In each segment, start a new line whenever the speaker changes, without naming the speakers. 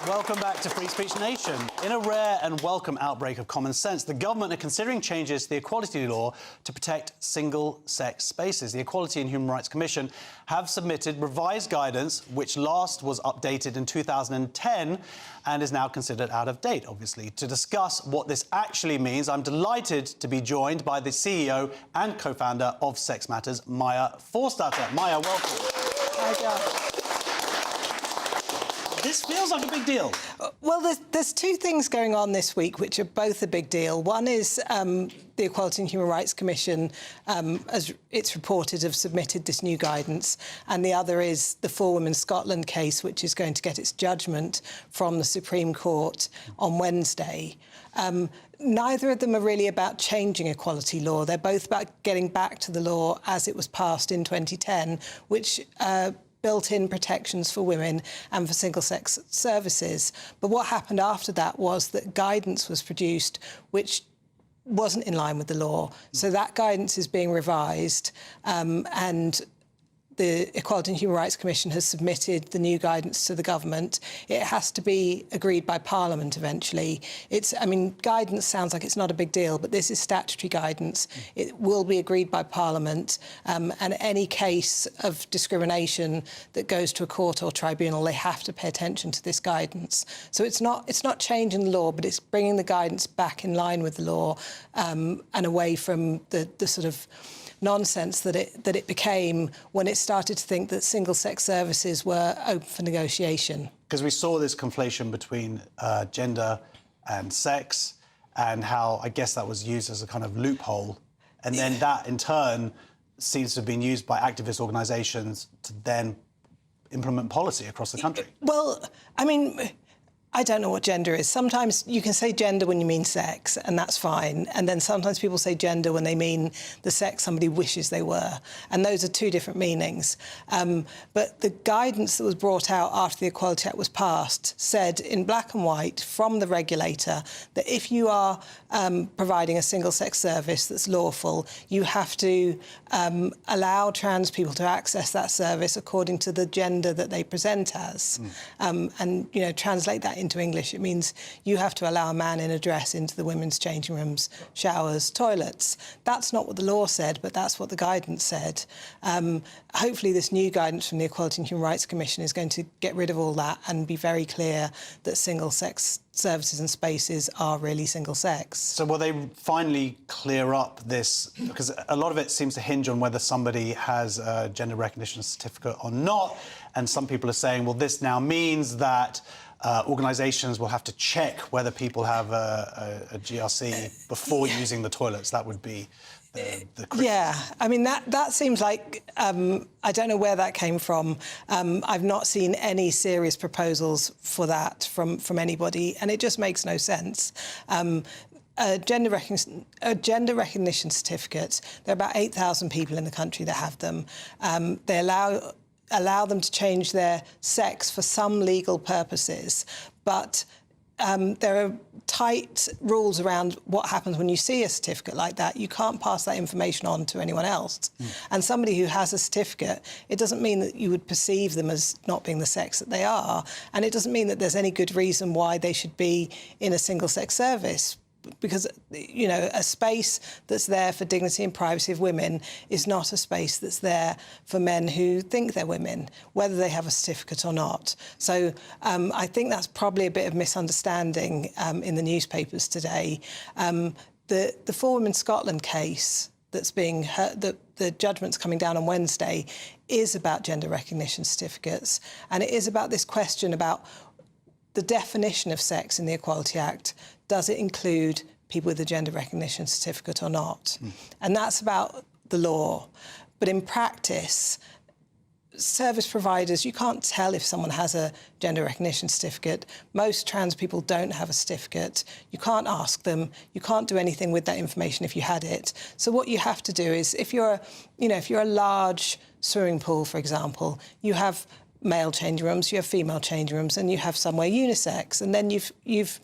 Welcome back to Free Speech Nation. In a rare and welcome outbreak of common sense, the government are considering changes to the equality law to protect single-sex spaces. The Equality and Human Rights Commission have submitted revised guidance, which last was updated in 2010 and is now considered out of date, obviously. To discuss what this actually means, I'm delighted to be joined by the CEO and co-founder of Sex Matters, Maya Forstater. Maya, welcome.
Hi, John.
This feels like a big deal.
Well, there's two things going on this week which are both a big deal. One is the Equality and Human Rights Commission, as it's reported, have submitted this new guidance, and the other is the Four Women Scotland case, which is going to get its judgment from the Supreme Court on Wednesday. Neither of them are really about changing equality law. They're both about getting back to the law as it was passed in 2010, which built-in protections for women and for single-sex services. But what happened after that was that guidance was produced which wasn't in line with the law. So that guidance is being revised, and the Equality and Human Rights Commission has submitted the new guidance to the government. It has to be agreed by Parliament eventually. Guidance sounds like it's not a big deal, but this is statutory guidance. It will be agreed by Parliament, and any case of discrimination that goes to a court or tribunal, they have to pay attention to this guidance. So it's not changing the law, but it's bringing the guidance back in line with the law, and away from the sort of nonsense that it became when it started to think that single-sex services were open for negotiation.
Because we saw this conflation between gender and sex, and how, I guess, that was used as a kind of loophole. And then that, in turn, seems to have been used by activist organisations to then implement policy across the country.
Well, I don't know what gender is. Sometimes you can say gender when you mean sex, and that's fine. And then sometimes people say gender when they mean the sex somebody wishes they were. And those are two different meanings. But the guidance that was brought out after the Equality Act was passed said in black and white from the regulator that if you are providing a single-sex service that's lawful, you have to allow trans people to access that service according to the gender that they present as. And, translate that into English, it means you have to allow a man in a dress into the women's changing rooms, showers, toilets. That's not what the law said, but that's what the guidance said. Hopefully this new guidance from the Equality and Human Rights Commission is going to get rid of all that and be very clear that single-sex services and spaces are really single-sex.
So will they finally clear up this? Because a lot of it seems to hinge on whether somebody has a gender recognition certificate or not, and some people are saying, well, this now means that organisations will have to check whether people have a GRC before using the toilets. That would be the
yeah, that seems like, I don't know where that came from. I've not seen any serious proposals for that from anybody, and it just makes no sense. A gender recognition certificate, there are about 8,000 people in the country that have them. They allow them to change their sex for some legal purposes, but there are tight rules around what happens when you see a certificate like that. You can't pass that information on to anyone else. And somebody who has a certificate, it doesn't mean that you would perceive them as not being the sex that they are, and it doesn't mean that there's any good reason why they should be in a single-sex service. Because, a space that's there for dignity and privacy of women is not a space that's there for men who think they're women, whether they have a certificate or not. So I think that's probably a bit of misunderstanding in the newspapers today. The Four Women Scotland case that's being heard, the judgment's coming down on Wednesday, is about gender recognition certificates, and it is about this question about the definition of sex in the Equality Act. Does it include people with a gender recognition certificate or not? And that's about the law. But in practice, service providers, you can't tell if someone has a gender recognition certificate. Most trans people don't have a certificate. You can't ask them. You can't do anything with that information if you had it. So what you have to do is, if you're a large swimming pool, for example, you have male changing rooms, you have female changing rooms, and you have somewhere unisex, and then you've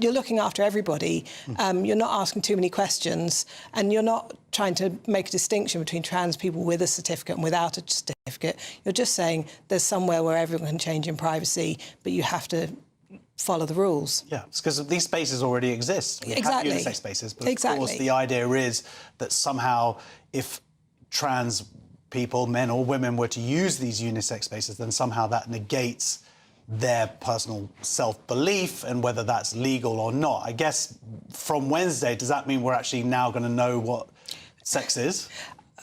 you're looking after everybody. You're not asking too many questions, and you're not trying to make a distinction between trans people with a certificate and without a certificate. You're just saying there's somewhere where everyone can change in privacy, but you have to follow the rules.
Yeah, it's because these spaces already exist. We
Exactly.
have unisex spaces, but of course the idea is that somehow if trans people, men or women, were to use these unisex spaces, then somehow that negates their personal self-belief and whether that's legal or not. I guess from Wednesday, does that mean we're actually now going to know what sex is?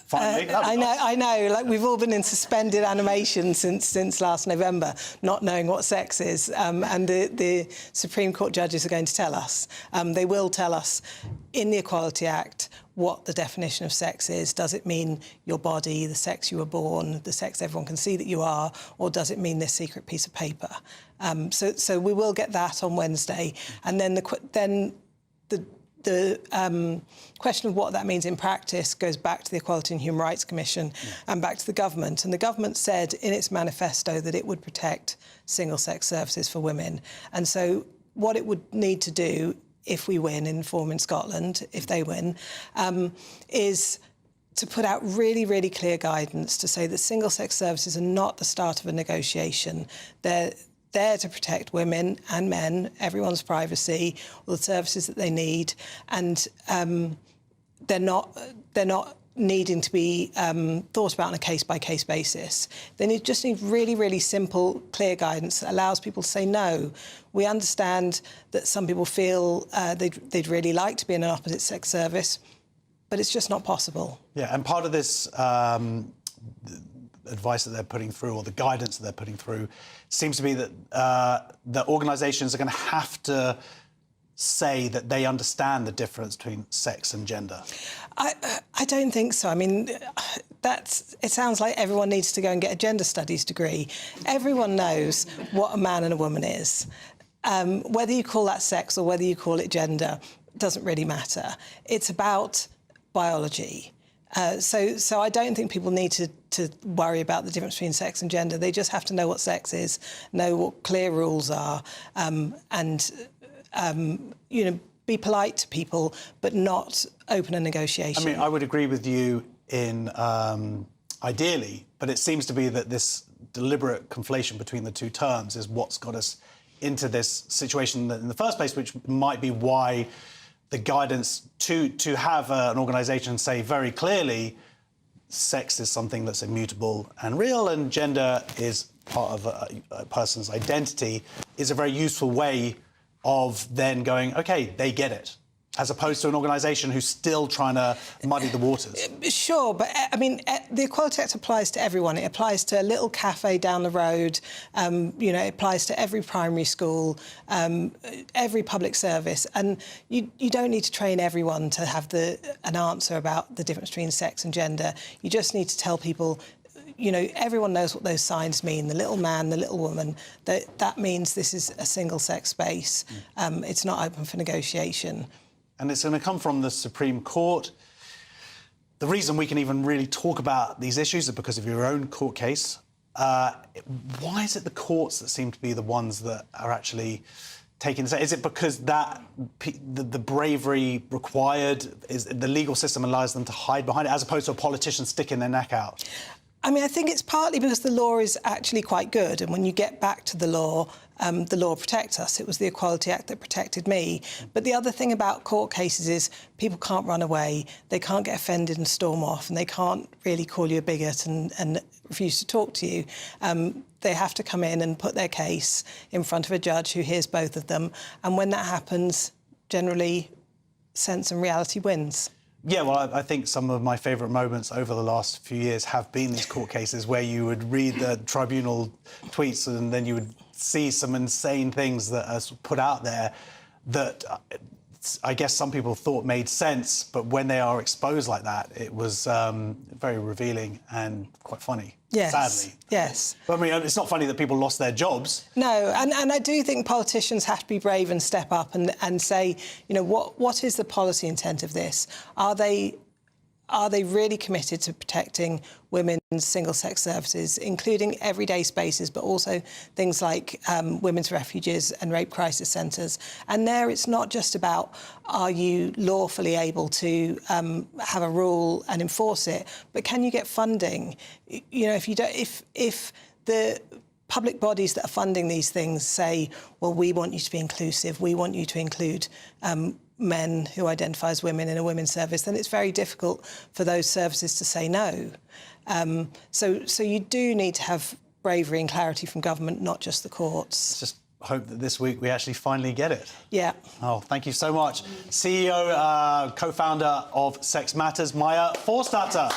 Finally,
I know. Like, we've all been in suspended animation since last November, not knowing what sex is, and the Supreme Court judges are going to tell us. They will tell us in the Equality Act what the definition of sex is. Does it mean your body, the sex you were born, the sex everyone can see that you are, or does it mean this secret piece of paper? So we will get that on Wednesday, and then the question of what that means in practice goes back to the Equality and Human Rights Commission and back to the government. And the government said in its manifesto that it would protect single-sex services for women. And so what it would need to do if we win in Reform in Scotland, if they win, is to put out really, really clear guidance to say that single-sex services are not the start of a negotiation. They're there to protect women and men, everyone's privacy, all the services that they need, and they're not needing to be thought about on a case-by-case basis. They just need really, really simple, clear guidance that allows people to say, no, we understand that some people feel they'd really like to be in an opposite-sex service, but it's just not possible.
Yeah, and part of this advice that they're putting through, or the guidance that they're putting through, seems to be that the organisations are going to have to say that they understand the difference between sex and gender.
I don't think so. I mean, it sounds like everyone needs to go and get a gender studies degree. Everyone knows what a man and a woman is. Whether you call that sex or whether you call it gender doesn't really matter. It's about biology. So I don't think people need to worry about the difference between sex and gender. They just have to know what sex is, know what clear rules are, and be polite to people, but not open a negotiation.
I mean, I would agree with you in ideally, but it seems to be that this deliberate conflation between the two terms is what's got us into this situation in the first place, which might be why the guidance to have an organisation say very clearly sex is something that's immutable and real and gender is part of a person's identity is a very useful way of then going, OK, they get it, as opposed to an organisation who's still trying to muddy the waters.
Sure, but, I mean, the Equality Act applies to everyone. It applies to a little cafe down the road. It applies to every primary school, every public service. And you don't need to train everyone to have an answer about the difference between sex and gender. You just need to tell people, everyone knows what those signs mean, the little man, the little woman, that means this is a single-sex space. It's not open for negotiation.
And it's going to come from the Supreme Court. The reason we can even really talk about these issues is because of your own court case. Why is it the courts that seem to be the ones that are actually taking this? Is it because the bravery required, is the legal system allows them to hide behind it, as opposed to a politician sticking their neck out?
I mean, I think it's partly because the law is actually quite good, and when you get back to the law protects us. It was the Equality Act that protected me. But the other thing about court cases is people can't run away, they can't get offended and storm off, and they can't really call you a bigot and refuse to talk to you. They have to come in and put their case in front of a judge who hears both of them. And when that happens, generally, sense and reality wins.
Yeah, well, I think some of my favourite moments over the last few years have been these court cases where you would read the tribunal tweets and then you would see some insane things that are put out there that I guess some people thought made sense, but when they are exposed like that, it was very revealing and quite funny.
Yes.
Sadly.
Yes.
But, I mean, it's not funny that people lost their jobs.
No, and I do think politicians have to be brave and step up and say, what is the policy intent of this? Are they are they really committed to protecting women's single-sex services, including everyday spaces, but also things like women's refuges and rape crisis centres? And there, it's not just about are you lawfully able to have a rule and enforce it, but can you get funding? You know, if the public bodies that are funding these things say, well, we want you to be inclusive, we want you to include men who identify as women in a women's service, then it's very difficult for those services to say no. So you do need to have bravery and clarity from government, not just the courts.
Just hope that this week we actually finally get it.
Yeah.
Oh, thank you so much. CEO, co-founder of Sex Matters, Maya Forstater.